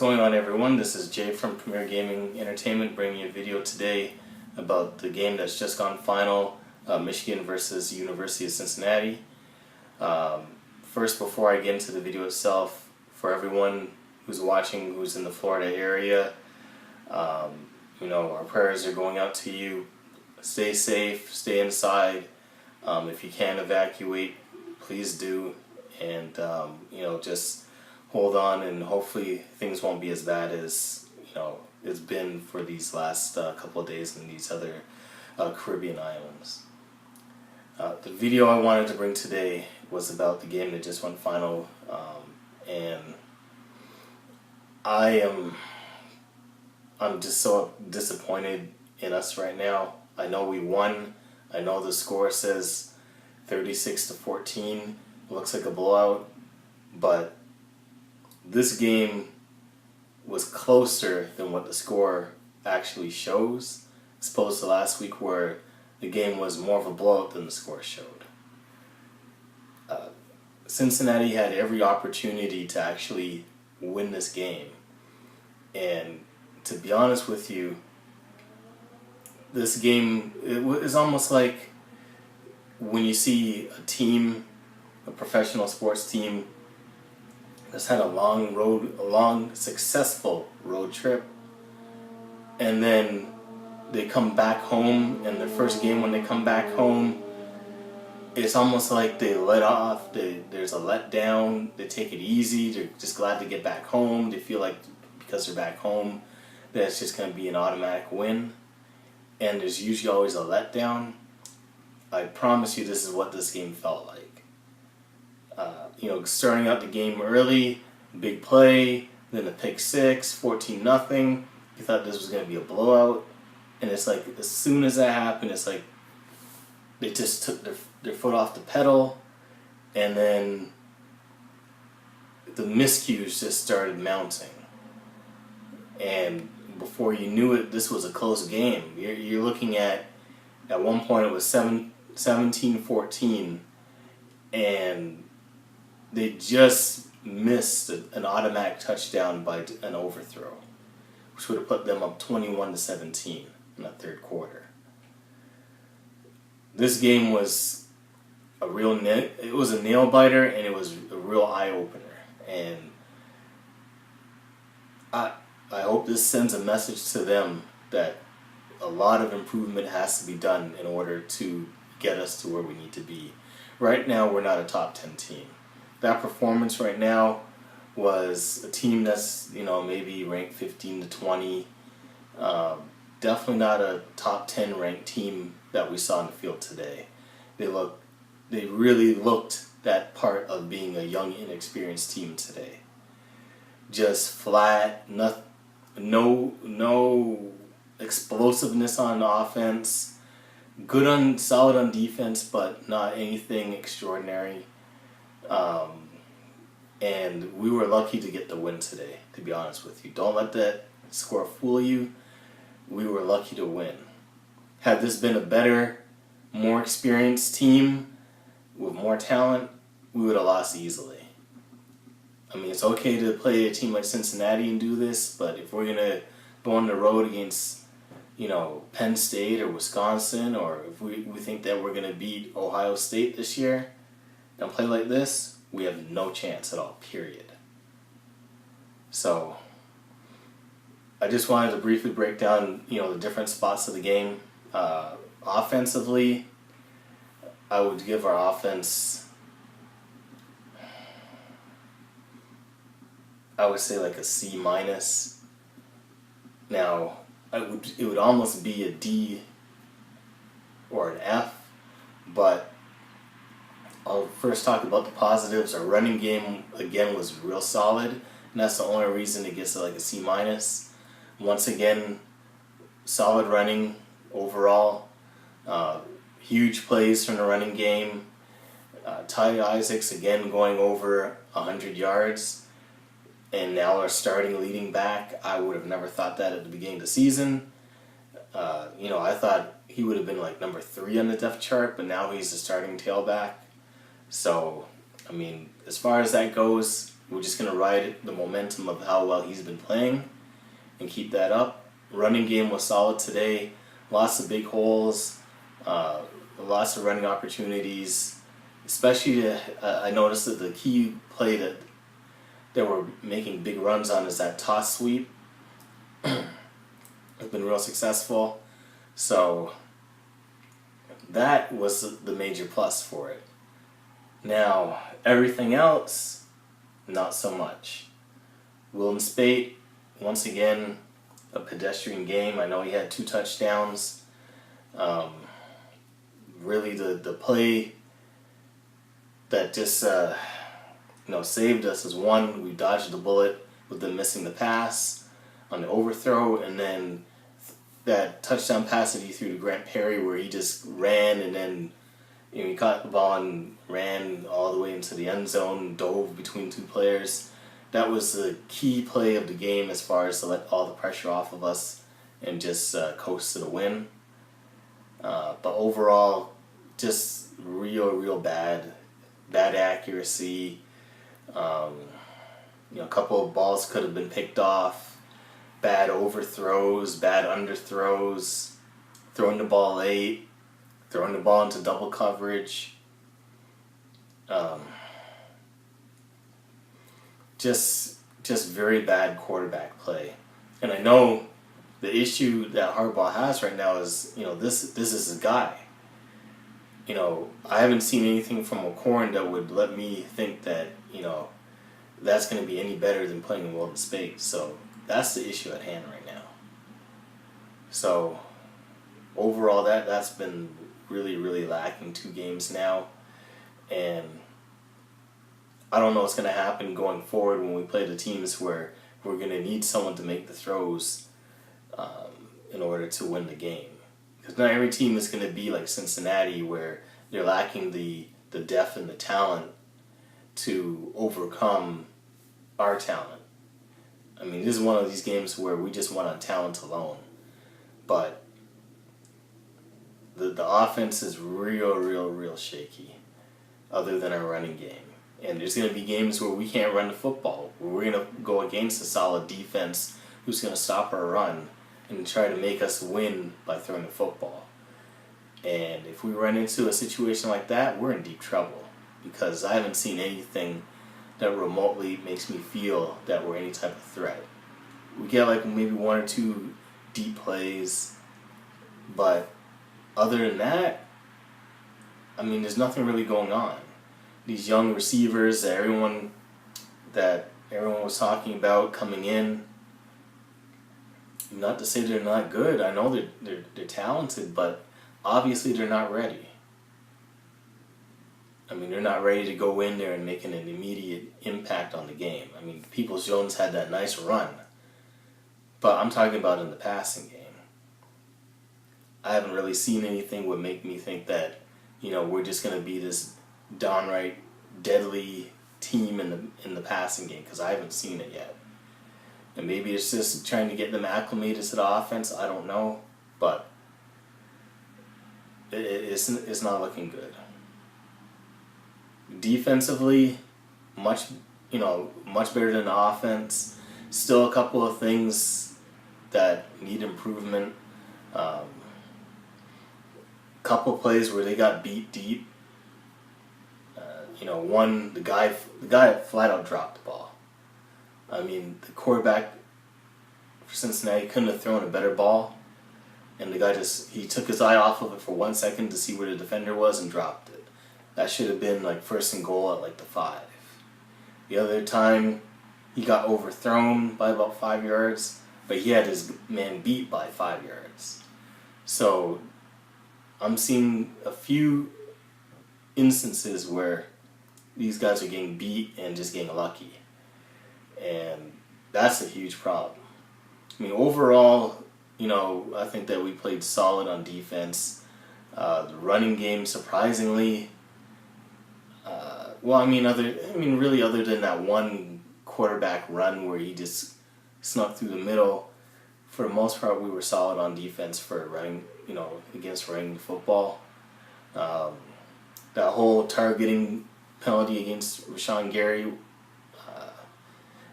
going on, everyone? This is Jay from Premier Gaming Entertainment bringing you a video today about the game that's just gone final, Michigan versus University of Cincinnati. First, before I get into the video itself, for everyone who's watching who's in the Florida area, our prayers are going out to you. Stay safe, stay inside. If you can evacuate, please do, and just hold on, and hopefully things won't be as bad as it's been for these last couple of days in these other Caribbean islands. The video I wanted to bring today was about the game that just went final, and I'm just so disappointed in us right now. I know we won. I know the score says 36-14. It looks like a blowout, but this game was closer than what the score actually shows, as opposed to last week where the game was more of a blowout than the score showed. Cincinnati had every opportunity to actually win this game, and to be honest with you, this game is almost like when you see a team, a professional sports team that's had a long successful road trip, and then they come back home, and their first game when they come back home, it's almost like they let off, there's a letdown, they take it easy, they're just glad to get back home, they feel like because they're back home that it's just going to be an automatic win, and there's usually always a letdown. I promise you this is what this game felt like. Starting out the game early, big play, then a pick six, 14-0. You thought this was going to be a blowout, and it's like as soon as that happened, it's like they just took their foot off the pedal, and then the miscues just started mounting. And before you knew it, this was a close game. You're looking at one point it was 17-14, and they just missed an automatic touchdown by an overthrow, which would have put them up 21-17 in the third quarter. This game was a nail biter, and it was a real eye opener. And I hope this sends a message to them that a lot of improvement has to be done in order to get us to where we need to be. Right now, we're not a top 10 team. That performance right now was a team that's maybe ranked 15-20. Definitely not a top 10 ranked team that we saw in the field today. They really looked that part of being a young, inexperienced team today. Just flat, no explosiveness on offense. Solid on defense, but not anything extraordinary. And we were lucky to get the win today, to be honest with you. Don't let that score fool you. We were lucky to win. Had this been a better, more experienced team with more talent, we would have lost easily. I mean, it's okay to play a team like Cincinnati and do this, but if we're going to go on the road against Penn State or Wisconsin, or if we think that we're going to beat Ohio State this year and play like this, we have no chance at all, period. So I just wanted to briefly break down the different spots of the game. Offensively, I would give our offense, I would say like a C-. Now, it would almost be a D or an F, but I'll first talk about the positives. Our running game, again, was real solid, and that's the only reason it gets like a C-. Once again, solid running overall. Huge plays from the running game. Ty Isaacs, again, going over 100 yards, and now our starting leading back. I would have never thought that at the beginning of the season. I thought he would have been like number 3 on the depth chart, but now he's the starting tailback. So, I mean, as far as that goes, We're just going to ride the momentum of how well he's been playing and keep that up. Running game was solid today. Lots of big holes, lots of running opportunities. Especially, I noticed that the key play that we're making big runs on is that toss sweep. It's been real successful. So that was the major plus for it. Now, everything else, not so much. Wilton Spate, once again, a pedestrian game. I know he had 2 touchdowns. Really, the play that just saved us is one. We dodged the bullet with them missing the pass on the overthrow, and then that touchdown pass that he threw to Grant Perry where he just ran and then he caught the ball and ran all the way into the end zone, dove between 2 players. That was the key play of the game as far as to let all the pressure off of us and just coast to the win. But overall, just real bad accuracy. A couple of balls could have been picked off. Bad overthrows, bad underthrows, throwing the ball late, throwing the ball into double coverage. Just very bad quarterback play. And I know the issue that Harbaugh has right now is, this is his guy. I haven't seen anything from McCorn that would let me think that, that's going to be any better than playing in Wilton Spate. So that's the issue at hand right now. So overall, that's been really lacking 2 games now. And I don't know what's going to happen going forward when we play the teams where we're going to need someone to make the throws in order to win the game. Because not every team is going to be like Cincinnati where they're lacking the depth and the talent to overcome our talent. I mean, this is one of these games where we just won on talent alone. But the offense is real shaky other than our running game. And there's going to be games where we can't run the football, where we're going to go against a solid defense who's going to stop our run and try to make us win by throwing the football. And if we run into a situation like that, we're in deep trouble because I haven't seen anything that remotely makes me feel that we're any type of threat. We get like maybe 1 or 2 deep plays, but other than that, I mean, there's nothing really going on. These young receivers that everyone was talking about coming in, not to say they're not good. I know they're talented, but obviously they're not ready. I mean, they're not ready to go in there and make an immediate impact on the game. I mean, Peoples-Jones had that nice run, but I'm talking about in the passing game. I haven't really seen anything would make me think that, we're just going to be this downright deadly team in the passing game, because I haven't seen it yet. And maybe it's just trying to get them acclimated to the offense. I don't know, but it's not looking good. Defensively, much better than the offense. Still a couple of things that need improvement. Couple plays where they got beat deep. One, the guy flat out dropped the ball. I mean, the quarterback for Cincinnati couldn't have thrown a better ball, and the guy he took his eye off of it for 1 second to see where the defender was and dropped it. That should have been like 1st and goal at like the 5. The other time, he got overthrown by about 5 yards, but he had his man beat by 5 yards. So I'm seeing a few instances where these guys are getting beat and just getting lucky. And that's a huge problem. I mean, overall, I think that we played solid on defense. The running game, surprisingly, really other than that one quarterback run where he just snuck through the middle, for the most part, we were solid on defense for running, against running the football. That whole targeting penalty against Rashawn Gary,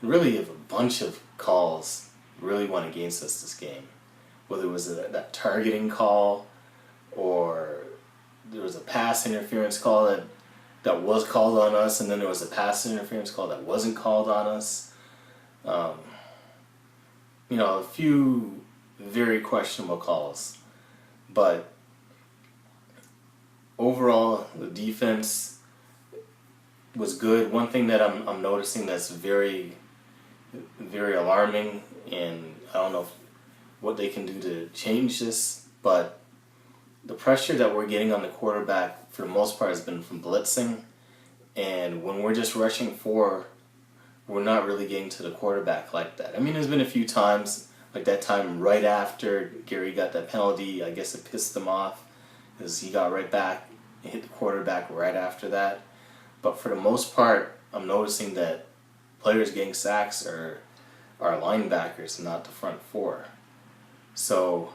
really a bunch of calls really went against us this game. Whether it was that targeting call, or there was a pass interference call that was called on us, and then there was a pass interference call that wasn't called on us. A few very questionable calls. But overall, the defense was good. One thing that I'm noticing that's very, very alarming, and I don't know what they can do to change this, but the pressure that we're getting on the quarterback for the most part has been from blitzing, and when we're just rushing four, we're not really getting to the quarterback like that. I mean, there's been a few times, like that time right after Gary got that penalty, I guess it pissed him off, because he got right back and hit the quarterback right after that. But for the most part, I'm noticing that players getting sacks are linebackers, not the front four. So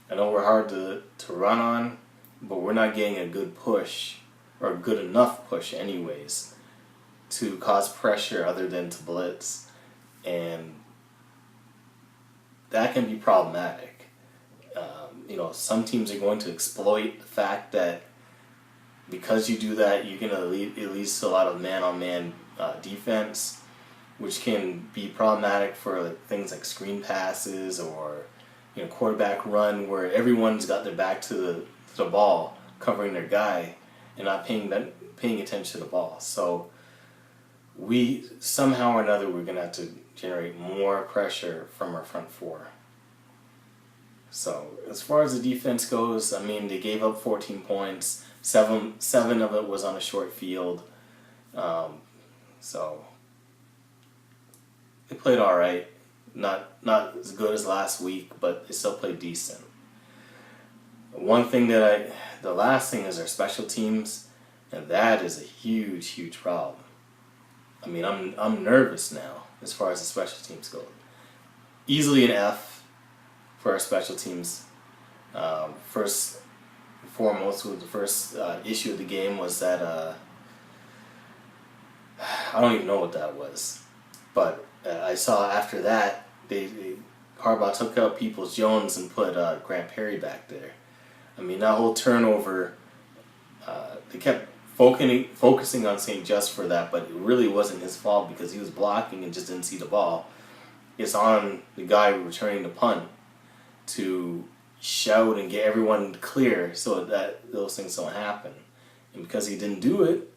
I know we're hard to run on, but we're not getting a good push, or a good enough push anyways, to cause pressure other than to blitz. And that can be problematic. Some teams are going to exploit the fact that because you do that, you're going to lead, it leads to a lot of man-on-man defense, which can be problematic for things like screen passes, or quarterback run, where everyone's got their back to the ball, covering their guy, and not paying attention to the ball. So we somehow or another, we're going to have to generate more pressure from our front four. So as far as the defense goes, I mean, they gave up 14 points. Seven of it was on a short field. So they played all right. Not as good as last week, but they still played decent. The last thing is our special teams, and that is a huge, huge problem. I mean, I'm nervous now as far as the special teams go. Easily an F for our special teams. First and foremost, the first issue of the game was that I don't even know what that was, but I saw after that Harbaugh took out Peoples-Jones and put Grant Perry back there. I mean, that whole turnover, they kept focusing on St. Just for that, but it really wasn't his fault because he was blocking and just didn't see the ball. It's on the guy returning the punt to shout and get everyone clear so that those things don't happen. And because he didn't do it,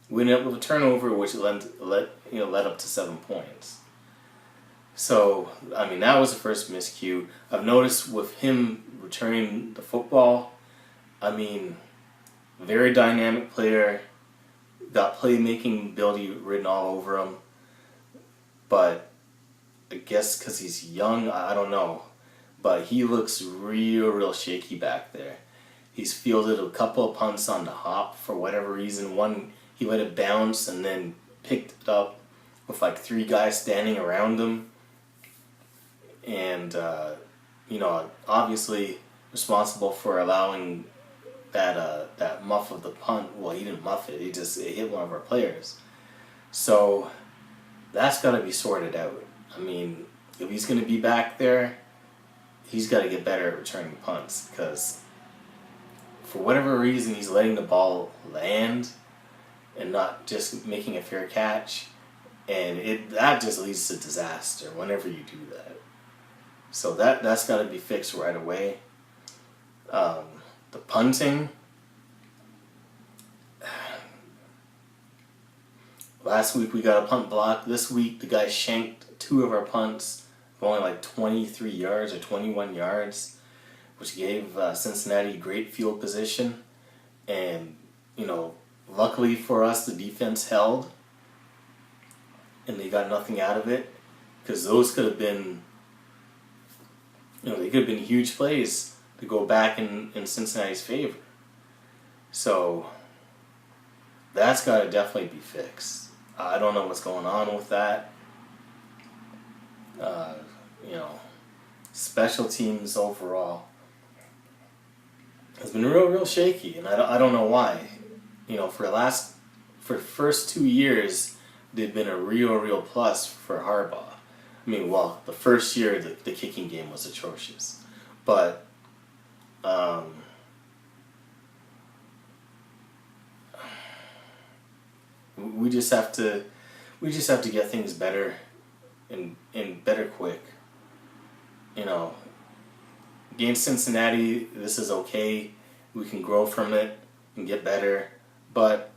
we ended up with a turnover, which led up to 7 points. So, I mean, that was the first miscue. I've noticed with him returning the football, I mean, very dynamic player, got playmaking ability written all over him, but I guess because he's young, I don't know, but he looks real shaky back there. He's fielded a couple of punts on the hop for whatever reason. One, he let it bounce and then picked it up with like 3 guys standing around him. And, obviously responsible for allowing that muff of the punt. Well, he didn't muff it. It hit one of our players. So that's got to be sorted out. I mean, if he's going to be back there, he's got to get better at returning punts, because for whatever reason he's letting the ball land and not just making a fair catch, and that just leads to disaster whenever you do that. So that's got to be fixed right away. The punting, last week we got a punt block. This week the guy shanked 2 of our punts of only like 23 yards or 21 yards, which gave Cincinnati great field position. And, luckily for us, the defense held, and they got nothing out of it, because those could have been, they could have been huge plays to go back in Cincinnati's favor. So that's got to definitely be fixed. I don't know what's going on with that. Special teams overall has been real shaky, and I don't know why. For the first 2 years, they've been a real plus for Harbaugh. I mean, well, the first year the kicking game was atrocious, but we just have to get things better and better quick. You know, against Cincinnati, this is okay. We can grow from it and get better, but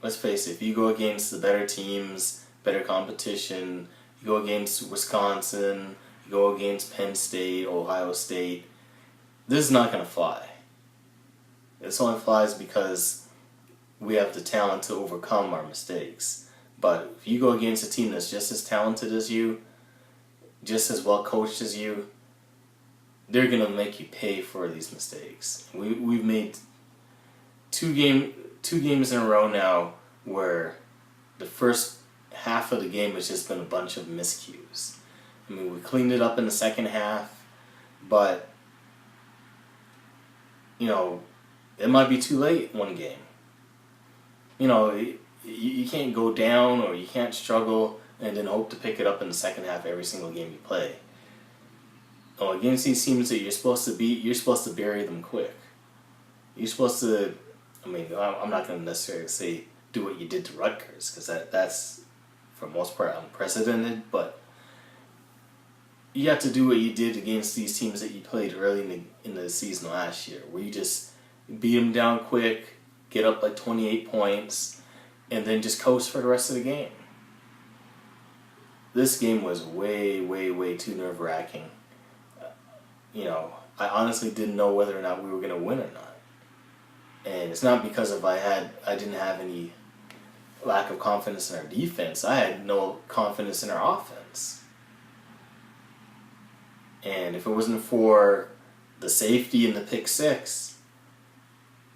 let's face it, if you go against the better teams, better competition, you go against Wisconsin, you go against Penn State, Ohio State, this is not going to fly. This only flies because we have the talent to overcome our mistakes. But if you go against a team that's just as talented as you, just as well coached as you, they're going to make you pay for these mistakes. We've made two games in a row now where the first half of the game has just been a bunch of miscues. I mean, we cleaned it up in the second half, but, you know, it might be too late one game. You know, you can't go down or you can't struggle and then hope to pick it up in the second half every single game you play. Oh, against these teams that you're supposed to beat, you're supposed to bury them quick. You're supposed to, I mean, I'm not going to necessarily say do what you did to Rutgers, because that's, for the most part, unprecedented, but you have to do what you did against these teams that you played early in the season last year, where you just beat them down quick, get up like 28 points, and then just coast for the rest of the game. This game was way too nerve-wracking. You know, I honestly didn't know whether or not we were going to win or not. And it's not because I didn't have any lack of confidence in our defense. I had no confidence in our offense. And if it wasn't for the safety and the pick six,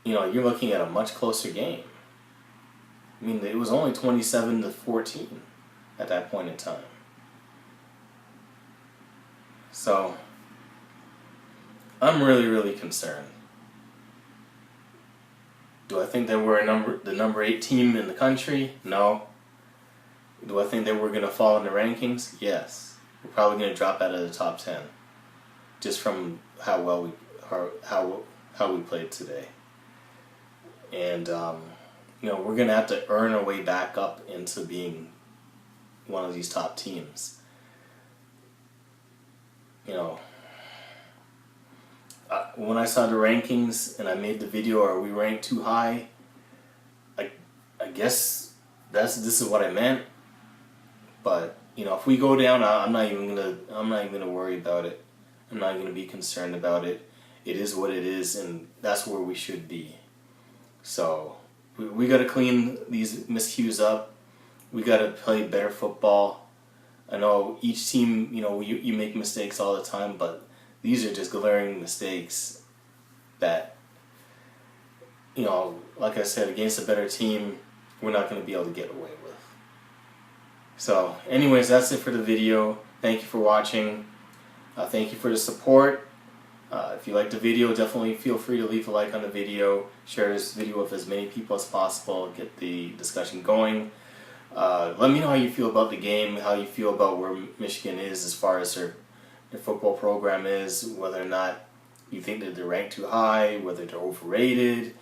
you know, you're looking at a much closer game. I mean, it was only 27-14 at that point in time. So I'm really concerned. Do I think that we're the number 8 team in the country? No. Do I think that we're going to fall in the rankings? Yes. We're probably going to drop out of the top 10, just from how well we played today. And you know, we're going to have to earn our way back up into being one of these top teams. You know, when I saw the rankings and I made the video, are we ranked too high? I guess this is what I meant. But you know, if we go down, I'm not even gonna worry about it. I'm not gonna be concerned about it. It is what it is, and that's where we should be. So we got to clean these miscues up. We got to play better football. I know each team, you know, you make mistakes all the time, but these are just glaring mistakes that, you know, like I said, against a better team, we're not going to be able to get away with. So, anyways, that's it for the video. Thank you for watching. Thank you for the support. If you liked the video, definitely feel free to leave a like on the video. Share this video with as many people as possible. Get the discussion going. Let me know how you feel about the game, how you feel about where Michigan is as far as their football program is, whether or not you think that they're ranked too high, whether they're overrated.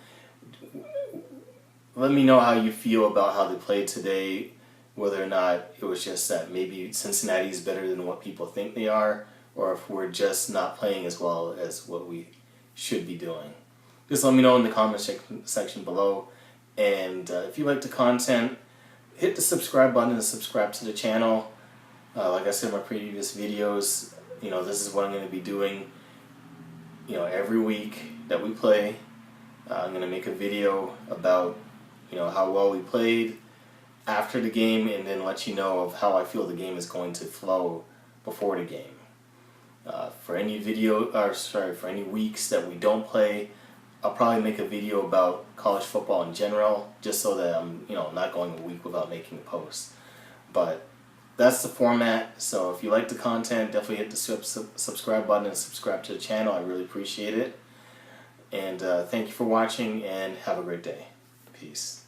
Let me know how you feel about how they played today, whether or not it was just that maybe Cincinnati is better than what people think they are, or if we're just not playing as well as what we should be doing. Just let me know in the comment section below. And if you like the content, hit the subscribe button and subscribe to the channel. Like I said in my previous videos, you know, this is what I'm going to be doing, you know, every week that we play. I'm going to make a video about, you know, how well we played after the game, and then let you know of how I feel the game is going to flow before the game. For any for any weeks that we don't play, I'll probably make a video about college football in general, just so that I'm, you know, not going a week without making a post. But that's the format. So if you like the content, definitely hit the subscribe button and subscribe to the channel. I really appreciate it. And thank you for watching, and have a great day. Peace.